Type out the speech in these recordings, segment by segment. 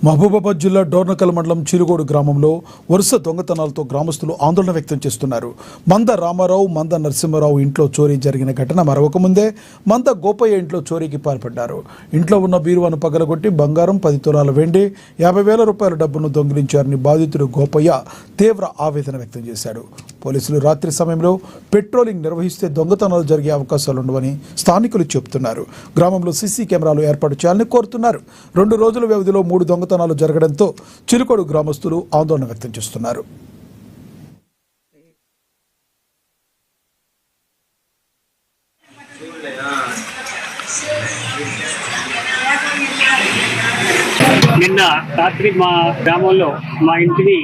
మహబూబాబాద్ జిల్లా డోర్నకల్ మండలం చిలుగోడు గ్రామంలో వరుస దొంగతనాలతో గ్రామస్తులు ఆందోళన వ్యక్తం చేస్తున్నారు. మంద రామారావు, మంద నరసింహారావు ఇంట్లో చోరీ జరిగిన ఘటన మరొక ముందే మంద గోపయ్య ఇంట్లో చోరీకి పాల్పడ్డారు. ఇంట్లో ఉన్న బీరువాను పగలగొట్టి బంగారం, 10 తులాల వెండి, 50,000 రూపాయల డబ్బును దొంగిలించారని బాధితుడు గోపయ్య తీవ్ర ఆవేదన వ్యక్తం చేశాడు. పోలీసులు రాత్రి సమయంలో పెట్రోలింగ్ నిర్వహిస్తే దొంగతనాలు జరిగే అవకాశాలుండవని స్థానికులు చెబుతున్నారు. గ్రామంలో సీసీ కెమెరాలు ఏర్పాటు చేయాలని కోరుతున్నారు. 2 రోజుల వ్యవధిలో 3 దొంగతనాలు జరగడంతో చిలుకోడు గ్రామస్తులు ఆందోళన వ్యక్తం చేస్తున్నారు. నిన్న రాత్రి మా గ్రామంలో మా ఇంటి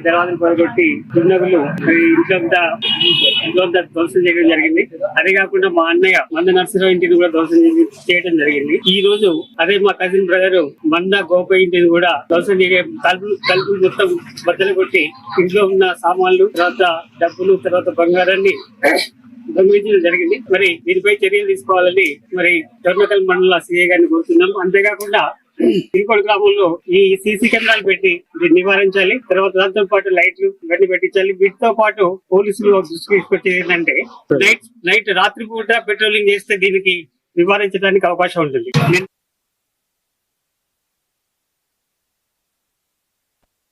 దర్వాజను పడగొట్టి దుండగులు ఇంట్లో ధ్వంసం చేయడం జరిగింది. అదే కాకుండా మా అన్నయ్య మంద నరసింహరావు ఇంటిని కూడా ధ్వంసం చేయడం జరిగింది. ఈ రోజు అదే మా కజిన్ బ్రదర్ మంద గోపయ్య ఇంటిని కూడా ధ్వంసం చేయ తలుపులు మొత్తం బద్దలు కొట్టి ఇంట్లో ఉన్న సామాన్లు, తర్వాత డబ్బులు, తర్వాత బంగారాన్ని దొంగిలించడం జరిగింది. మరి దీనిపై చర్యలు తీసుకోవాలని మరి డోర్నకల్ మండల సిఐ గారిని కోరుతున్నాం. అంతేకాకుండా చిలుకోడు గ్రామంలో ఈ సీసీ కెమెరాలు పెట్టి దీన్ని నివారించాలి. తర్వాత దాంతో పాటు లైట్లు ఇవన్నీ పెట్టించాలి. వీటితో పాటు పోలీసులు దృష్టికి తీసుకొచ్చేది ఏంటంటే రాత్రి పూట పెట్రోలింగ్ చేస్తే దీనికి నివారించడానికి అవకాశం ఉంటుంది.